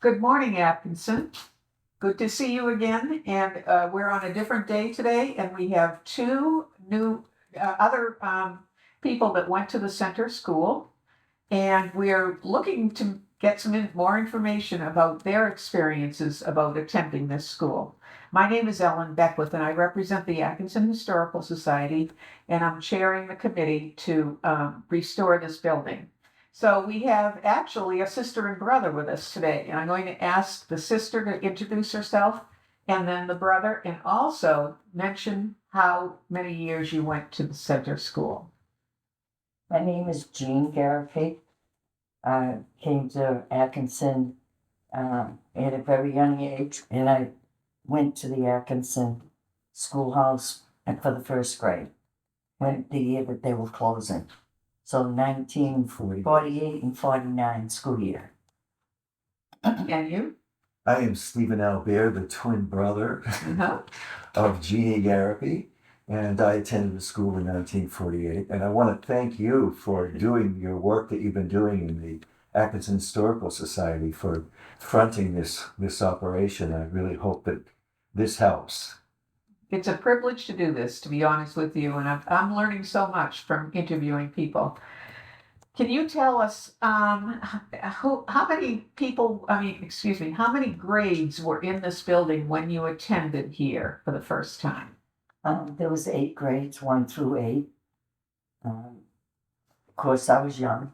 Good morning, Atkinson. Good to see you again. And we're on a different day today, and we have two new other people that went to the center school, and we're looking to get more information about their experiences about attending this school. My name is Ellen Beckwith, and I represent the Atkinson Historical Society, and I'm chairing the committee to restore this building. So we have actually a sister and brother with us today, and I'm going to ask the sister to introduce herself and then the brother, and also mention how many years you went to the center school. My name is Jean Garrity. I came to Atkinson at a very young age, and I went to the Atkinson schoolhouse for the first grade, when the year that they were closing. So 1948 and 49 school year. And you? I am Stephen Albert, the twin brother of Jeannie Garrity, and I attended the school in 1948. And I want to thank you for doing your work that you've been doing in the Atkinson Historical Society for fronting this operation. I really hope that this helps. It's a privilege to do this, to be honest with you, and I'm learning so much from interviewing people. Can you tell us how many people, how many grades were in this building when you attended here for the first time? There was 8 grades, 1 through 8. Of course, I was young,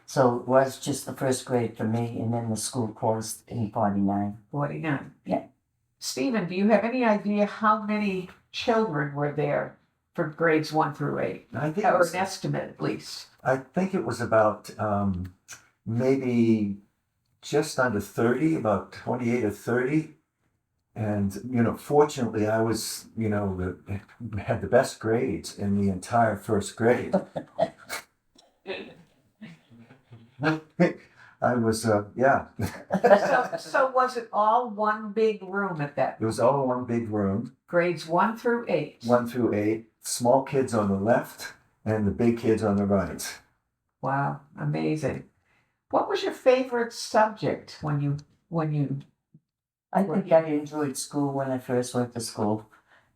so it was just the first grade for me, and then the school closed in 49. 49. Yeah. Stephen, do you have any idea how many children were there for grades 1 through 8? I think Or an estimate, at least. I think it was about maybe just under 30, about 28 or 30. And, fortunately, I was, had the best grades in the entire first grade. I was, yeah. So was it all one big room at that? It was all one big room. Grades 1 through 8. 1 through 8. Small kids on the left and the big kids on the right. Wow, amazing. What was your favorite subject when you I think I enjoyed school when I first went to school.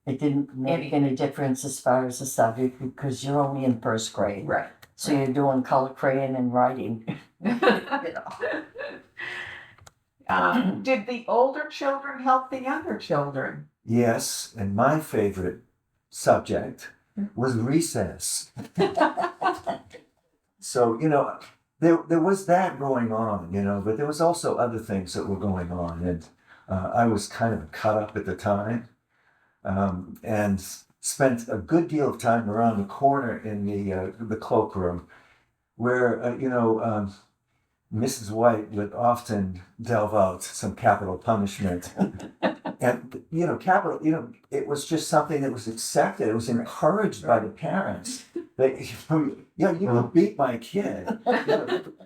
It didn't make any difference as far as the subject because you're only in first grade. Right. So you're doing color crayon and writing. Did the older children help the younger children? Yes, and my favorite subject was recess. So, there was that going on, but there was also other things that were going on. And I was kind of cut up at the time and spent a good deal of time around the corner in the cloakroom where, Mrs. White would often delve out some capital punishment. And, it was just something that was accepted. It was encouraged by the parents. That, you can beat my kid.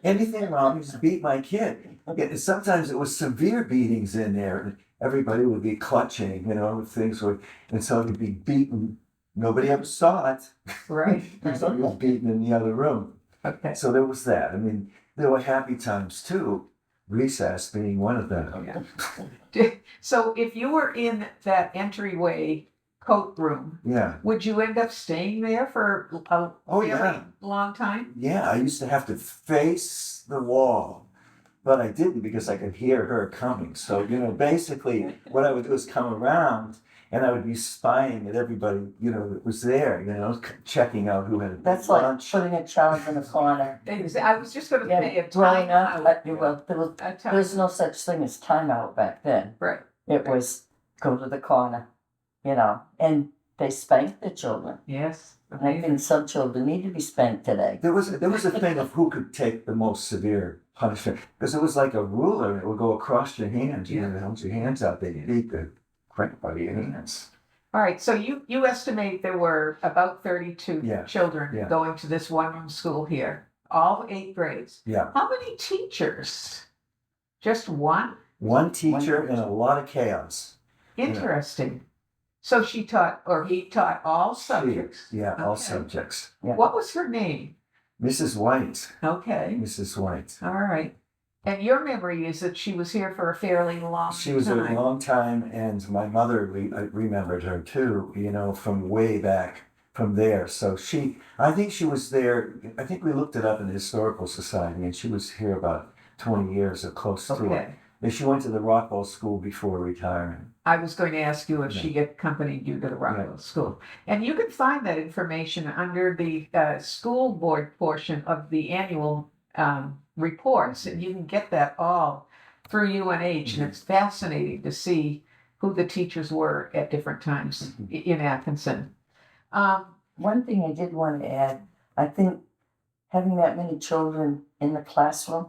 Anything wrong, just beat my kid. And sometimes it was severe beatings in there. Everybody would be clutching, things would, and so he'd be beaten. Nobody ever saw it. Right. So he was beaten in the other room. Okay. So there was that. There were happy times too, recess being one of them. Yeah. So if you were in that entryway coat room, would you end up staying there for a really long time? Yeah, I used to have to face the wall, but I didn't because I could hear her coming. So, basically what I would do is come around and I would be spying at everybody, that was there, checking out who had That's lunch. like putting a child in a corner. I was just going to say a growing time up, there was no such thing as timeout back then. Right. It was go to the corner, and they spanked the children. Yes. And I think some children need to be spanked today. There was a thing of who could take the most severe punishment because it was like a ruler that would go across your hands. Hold your hands out, they beat the crap out of your hands. All right, so you estimate there were about 32 children going to this one-room school here, all 8 grades. Yeah. How many teachers? Just one? One teacher and a lot of chaos. Interesting. So she taught, or he taught all subjects? All subjects. Yeah. What was her name? Mrs. White. Okay. Mrs. White. All right. And your memory is that she was here for a fairly long She was time. a long time, and my mother remembered her too, from way back from there. So I think she was there, I think we looked it up in the Historical Society, and she was here about 20 years or close to it. Okay. And she went to the Rockwell School before retiring. I was going to ask you if she accompanied you to the Rockwell School. And you can find that information under the school board portion of the annual reports. And you can get that all through UNH. And it's fascinating to see who the teachers were at different times in Atkinson. One thing I did want to add, I think having that many children in the classroom,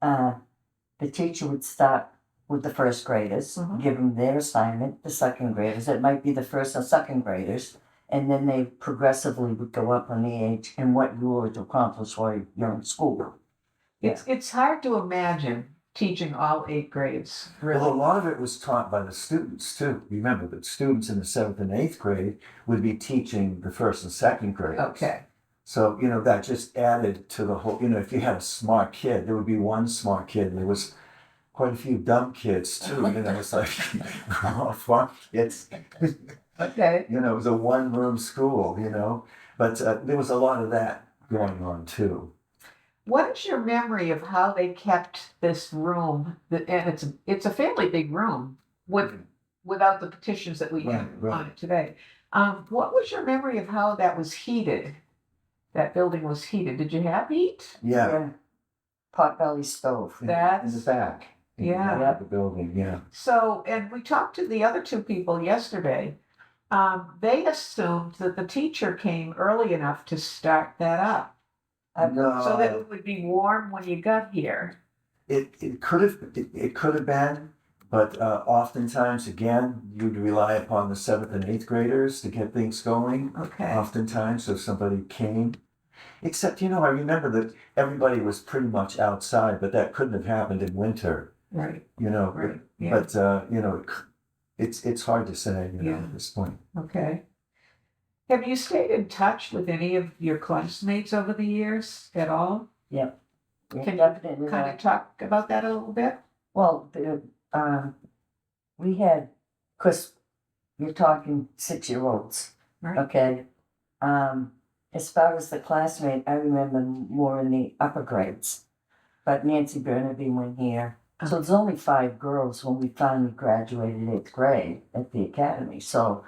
the teacher would start with the first graders, give them their assignment, the second graders, it might be the first and second graders, and then they progressively would go up on the age and what you were to accomplish while you're in school. It's hard to imagine teaching all 8 grades, really. Well, a lot of it was taught by the students too. Remember that students in the 7th and 8th grade would be teaching the 1st and 2nd grades. Okay. So, that just added to the whole, if you had a smart kid, there would be one smart kid, and there was quite a few dumb kids too. It's like, all smart kids. Okay. It was a one-room school, but there was a lot of that going on too. What is your memory of how they kept this room? And it's a fairly big room without the petitions that we have on it today. What was your memory of how that was heated? That building was heated. Did you have heat? Yeah. Potbelly stove. In the back. Yeah. The building, yeah. So, and we talked to the other 2 people yesterday. They assumed that the teacher came early enough to start that up. No. So that it would be warm when you got here. It could have been, but oftentimes again you'd rely upon the 7th and 8th graders to get things going. Okay. Oftentimes, if somebody came, except I remember that everybody was pretty much outside, but that couldn't have happened in winter. Right. Right. Yeah. But it's hard to say at this point. Okay. Have you stayed in touch with any of your classmates over the years at all? Yep. Can Definitely. you kind of talk about that a little bit? Well, we had, Chris, you're talking 6-year-olds, Right. okay? As far as the classmate, I remember more in the upper grades. But Nancy Burnaby went here. So there's only 5 girls when we finally graduated 8th grade at the academy. So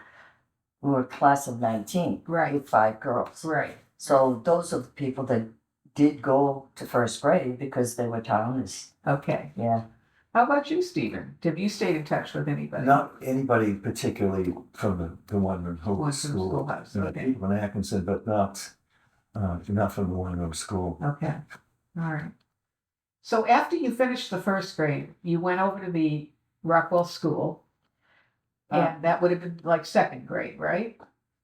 we were a class of 19, Right. with 5 girls. Right. So those are the people that did go to 1st grade because they were towners. Okay. Yeah. How about you, Stephen? Have you stayed in touch with anybody? Not anybody particularly from the one-room school. Schoolhouse. Okay. People in Atkinson, but not from the one-room school. Okay. All right. So after you finished the 1st grade, you went over to the Rockwell School. And that would have been like 2nd grade, right?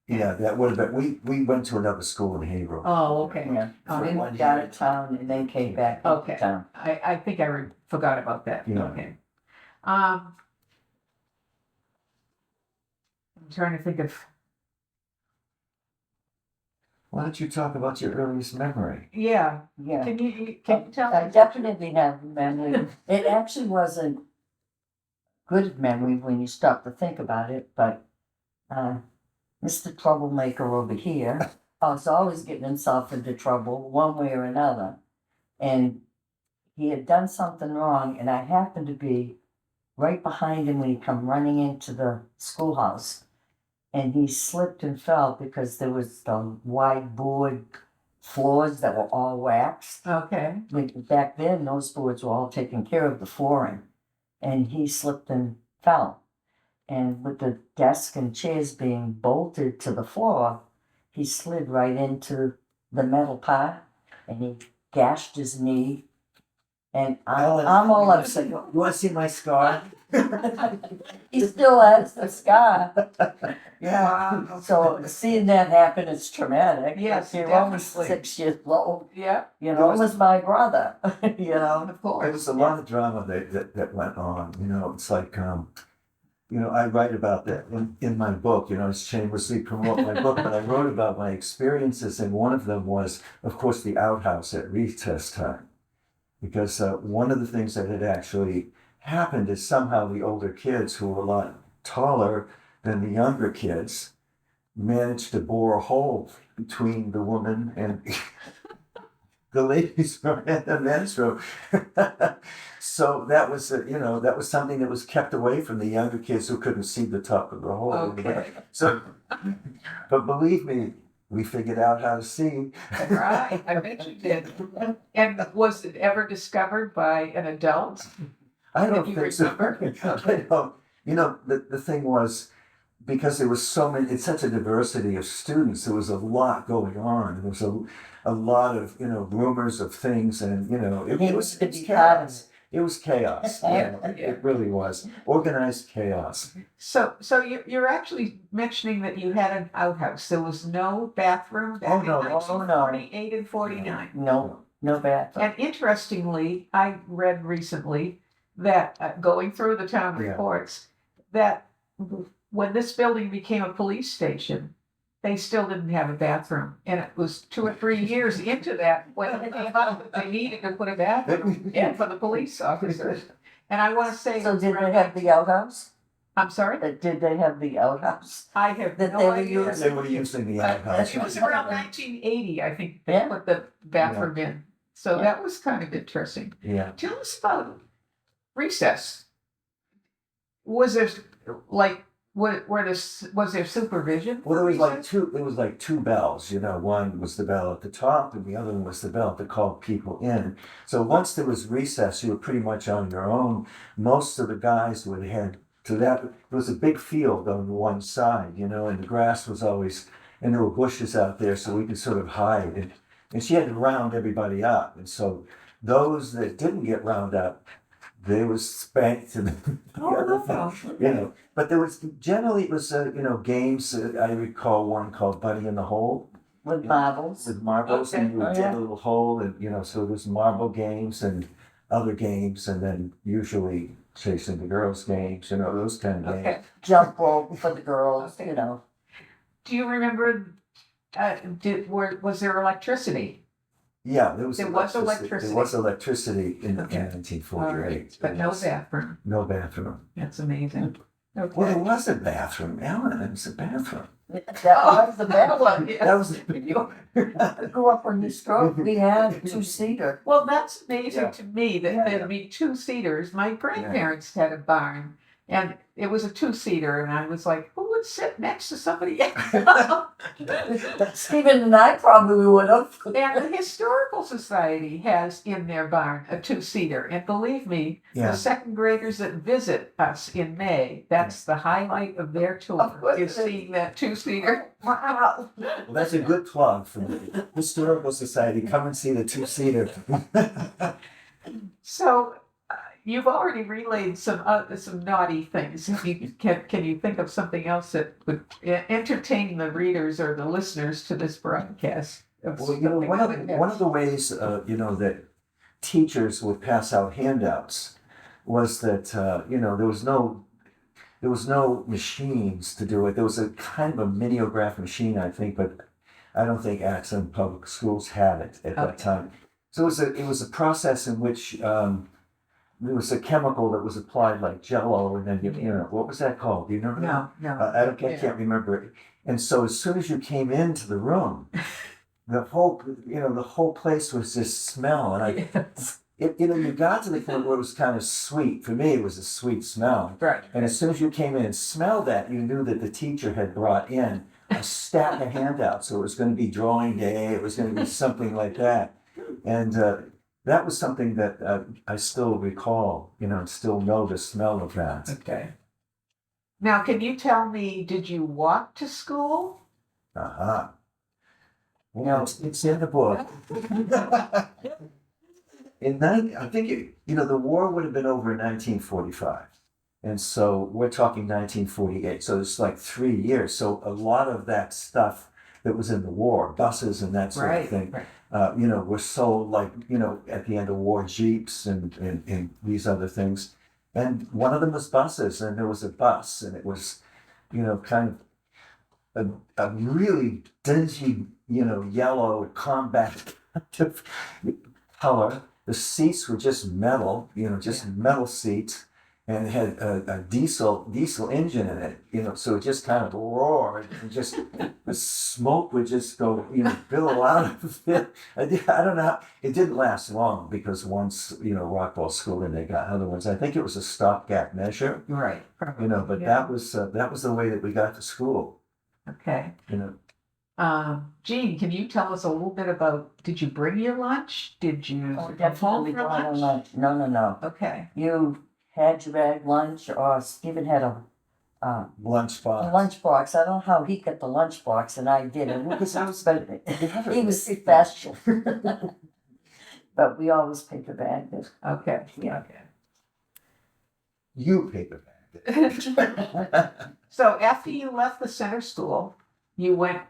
Yeah, that would have been. We went to another school in Haverhill. Oh, okay. Yeah. Oh, We went out of town and then came back Okay. into town. I think I forgot about that. Yeah. Okay. I'm trying to think of. Why don't you talk about your earliest memory? Yeah. Yeah. Can you tell I me? definitely have a memory. It actually wasn't good memory when you stop to think about it, but Mr. Troublemaker over here was always getting himself into trouble one way or another. And he had done something wrong, and I happened to be right behind him when he come running into the schoolhouse. And he slipped and fell because there was the wide board floors that were all waxed. Okay. Back then, those boards were all taking care of the flooring. And he slipped and fell. And with the desk and chairs being bolted to the floor, he slid right into the metal part and he gashed his knee. And I'm all upset. You want to see my scar? He still has the scar. Wow. So seeing that happen is traumatic. Yes, You're only definitely. 6 years old. Yeah. You know, it was my brother. You know. Of There course. was a lot of drama that went on. It's like, I write about that in my book. It's shamelessly promote my book, but I wrote about my experiences, and one of them was, of course, the outhouse at recess time. because one of the things that had actually happened is somehow the older kids, who were a lot taller than the younger kids, managed to bore a hole between the woman and the ladies' room and the men's room. So that was, that was something that was kept away from the younger kids who couldn't see the top of the hole. Okay. So, but believe me, we figured out how to see. Right, I bet you did. And was it ever discovered by an adult? I don't If you think so. remember. I don't. The thing was, because there was so many, it's such a diversity of students, there was a lot going on. There was a lot of, rumors of things, and, it was chaos. It was chaos. It really was. Organized chaos. So you're actually mentioning that you had an outhouse. There was no bathroom back Oh, in no. 1948 and 49. No bathroom. And interestingly, I read recently that going through the town Yeah. reports, that when this building became a police station, they still didn't have a bathroom. And it was 2 or 3 years into that when they came out that they needed to put a bathroom in for the police officers. And I want to say, So did they have the outhouse? I'm sorry, Did they have the outhouse? I have That no they were idea. using? They were using the outhouse. It was around 1980, I think, they Yeah. put the bathroom in. So Yeah. that was kind of interesting. Yeah. Tell us about recess. Was there was there supervision? Well, for there was like recess? two. There was like two bells. One was the bell at the top, and the other one was the bell that called people in. So once there was recess, you were pretty much on your own. Most of the guys would head to that. There was a big field on one side, and the grass was always, and there were bushes out there, so we could sort of hide. And she had to round everybody up, and so those that didn't get round up, they was spanked and Oh, wow. But there was generally, it was games. I recall one called Bunny in the Hole With marbles? with marbles, Okay. and you would Oh, dig yeah. a little hole, and so there's marble games and other games, and then usually chasing the girls games, those kind of Okay. games. Jump rope for the girls, Okay. Do you remember? Was there electricity? Yeah, there was There was electricity. There was electricity in Okay. 1948. But no bathroom. No bathroom. That's amazing. Well, there Okay. was a bathroom, Ellen. There was a bathroom. That was the bad one. Yeah. That was. I grew up on this road, we had 2-seater. Well, that's amazing Yeah. to me that Yeah. there'd be 2-seaters. My grandparents had a barn, and it was a 2-seater, and I was like, who would sit next to somebody else? Stephen and I probably would have. And the Historical Society has in their barn a 2-seater, and believe me, Yeah. the second graders that visit us in May, that's the highlight of their tour, Of course is it is. seeing that 2-seater. Wow. Well, that's a good plug for the Historical Society. Come and see the 2-seater. So you've already relayed some naughty things. Can you think of something else that would entertain the readers or the listeners to this broadcast? Of Well, something one that of would the, have- one of the ways, that teachers would pass out handouts was that, there was no machines to do it. There was a kind of a mimeograph machine, I think, but I don't think Atkinson Public Schools had it at that Okay. time. So it was a process in which there was a chemical that was applied like Jello, and then what was that called? Do you remember that? No. I Yeah. can't remember it. And so as soon as you came into the room, the whole place was this smell, and you got to the point where it was kind of sweet. For me, it was a sweet smell. Right. And as soon as you came in and smelled that, you knew that the teacher had brought in a stack of handouts. So it was going to be drawing day. It was going to be something like that. And that was something that I still recall, and still know the smell of that. Okay. Now, can you tell me, did you walk to school? Uh-huh. It's in the book. I think the war would have been over in 1945. And so we're talking 1948. So it's like 3 years. So a lot of that stuff that was in the war, buses and that sort of thing, Right. were sold like, at the end of war, Jeeps and these other things. And one of them was buses, and there was a bus, and it was, kind of a really dingy, yellow combat color. the seats were just metal, just metal seats, and it had a diesel engine in it, so it just kind of roared, and just the smoke would just go, billow out of it. I don't know. It didn't last long because once Rockwell School and they got other ones. I think it was a stopgap measure, Right. but that was the way that we got to school. Okay. You know. Jean, can you tell us a little bit about, did you bring your lunch? Did you Oh, come home definitely for brought a lunch? lunch. No. Okay. You had your bag lunch, or Stephen had a Lunchbox. lunchbox. I don't know how he got the lunchbox, and I didn't. Because I was But he was special. But we always paper bagged it. Okay. Yeah. You paper bagged Okay. So after you left the center school, you went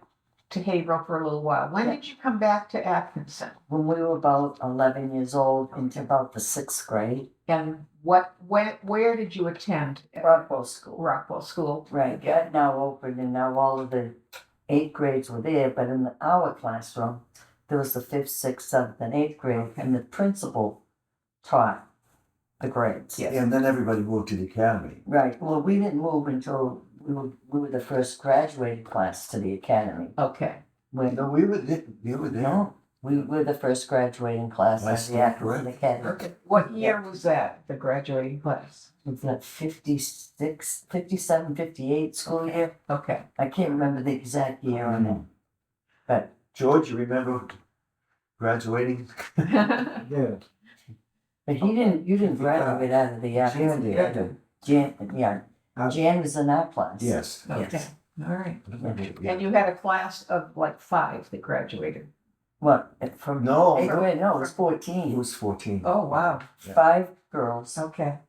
to Haverhill for a little while. When did you come back to Atkinson? When we were about 11 years old, into about the 6th grade, And where did you attend? Rockwell School. Rockwell School. Right, that now opened, and now all of the 8th grades were there, but in our classroom, there was the 5th, 6th, 7th, and 8th grade, and the principal taught the grades. Yes. And then everybody moved to the academy. Right, well, we didn't move until we were the first graduating class to the academy. Okay. When, No, we were there. no, we were the first graduating class I at stand the Atkinson corrected. Academy. Okay. What year was that, the graduating class? Was that 56, 57, 58 school year? Okay. I can't remember the exact year on it. But George, you remember graduating? Yeah. But you didn't graduate out of the Jan did. Atkinson. Jan was in our class. Yes. Okay. Yes. All right. Yeah. And you had a class of like 5 that graduated. What, from No, 8th grade? No, it was He 14. was 14. Oh, wow. 5 girls. Okay.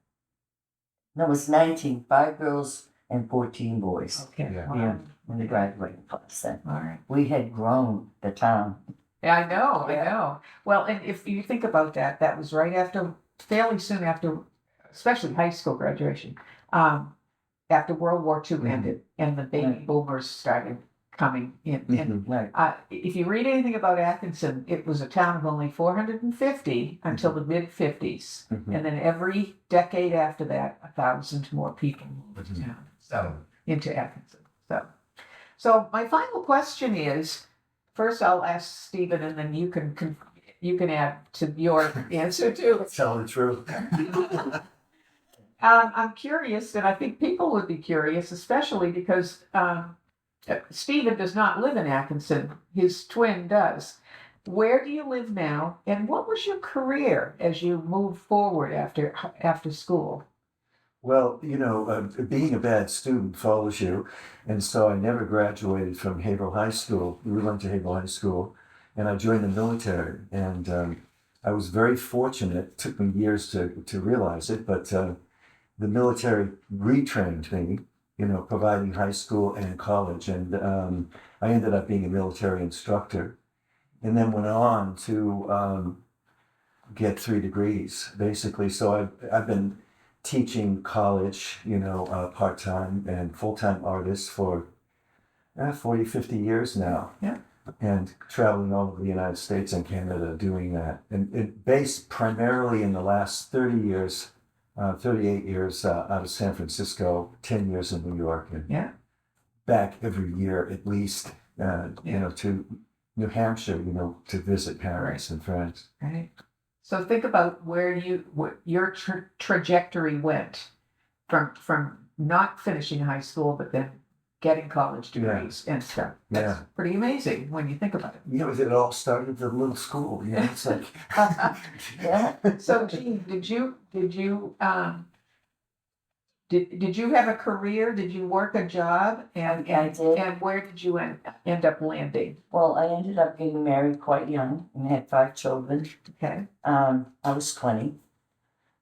No, it was 19. 5 girls and 14 boys Okay. Yeah. Wow. Yeah. in the graduating class then. All right. We had grown the town. Yeah, I know. Yeah. Well, and if you think about that, that was right after, fairly soon after, especially high school graduation, after World War II Mhm. ended and the baby Right. boomers started coming in. And Mhm. Right. if you read anything about Atkinson, it was a town of only 450 until the mid 50s. Mhm. And then every decade after that, 1,000 more people moved to Mhm. town. So, into Atkinson. So my final question is, first I'll ask Stephen and then you can add to your answer too. Tell the truth. I'm curious, and I think people would be curious, especially because Stephen does not live in Atkinson. His twin does. Where do you live now, and what was your career as you moved forward after school? Well, being a bad student follows you. And so I never graduated from Haverhill High School. We went to Haverhill High School, and I joined the military. And I was very fortunate. It took me years to realize it, but the military retrained me, providing high school and college. And I ended up being a military instructor, and then went on to get 3 degrees, basically. So I've been teaching college, part-time and full-time artists for 40, 50 years now. Yeah. And traveling all over the United States and Canada doing that. And it based primarily in the last 38 years out of San Francisco, 10 years in New York, and Yeah. back every year at least, to New Hampshire, to visit parents and friends. Right. So think about where your trajectory went from not finishing high school, but then getting college degrees and stuff. That's pretty amazing when you think about it. It all started at the little school. It's like, Yeah. So, Jean, did you have a career? Did you work a job? And I did. And where did you end up landing? Well, I ended up getting married quite young and had 5 children. Okay. I was 20,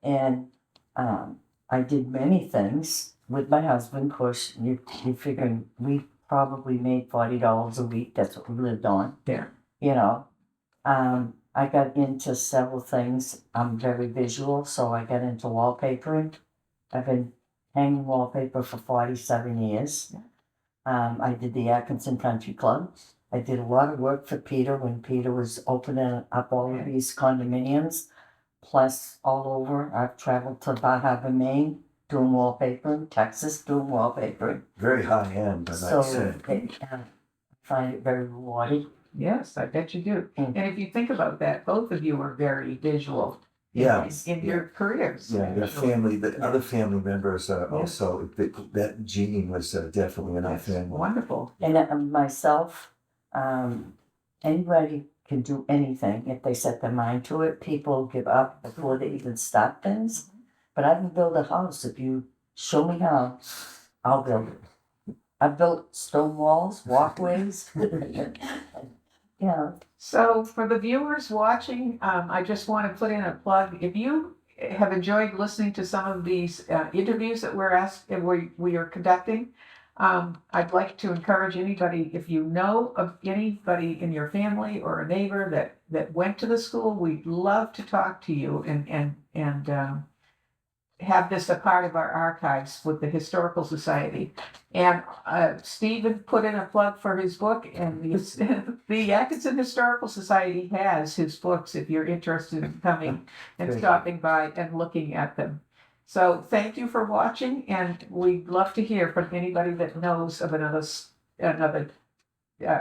and I did many things with my husband. Of course, you figure we probably made $40 a week. That's what we lived on. Yeah. I got into several things. I'm very visual, so I got into wallpapering. I've been hanging wallpaper for 47 years. I did the Atkinson Country Club. I did a lot of work for Peter when Peter was opening up all of these condominiums. plus all over. I've traveled to Bar Harbor, Maine, doing wallpaper, Texas, doing wallpaper. Very high end, I might So say. I find it very rewarding. Yes, I bet you do. Mm. And if you think about that, both of you are very visual Yeah. in your careers. Yeah, the family, the Yeah. other family members are Yeah. also, that gene was definitely in our That's family. wonderful. And myself, anybody can do anything if they set their mind to it. People give up before they even start things. But I can build a house. If you show me how, I'll build it. I've built stone walls, walkways. Yeah. So for the viewers watching, I just want to put in a plug. If you have enjoyed listening to some of these interviews that we are conducting, I'd like to encourage anybody, if you know of anybody in your family or a neighbor that went to the school, we'd love to talk to you and have this a part of our archives with the Historical Society. And Stephen put in a plug for his book, and the Atkinson Historical Society has his books if you're interested in coming and Thank you. stopping by and looking at them. So thank you for watching, and we'd love to hear from anybody that knows of another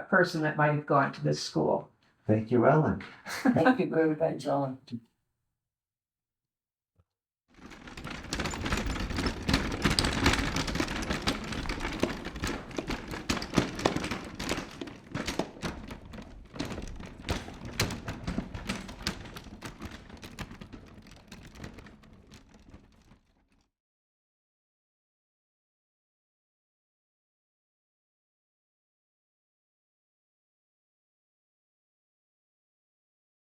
person that might have gone to this school. Thank you, Ellen. Thank you very much, John.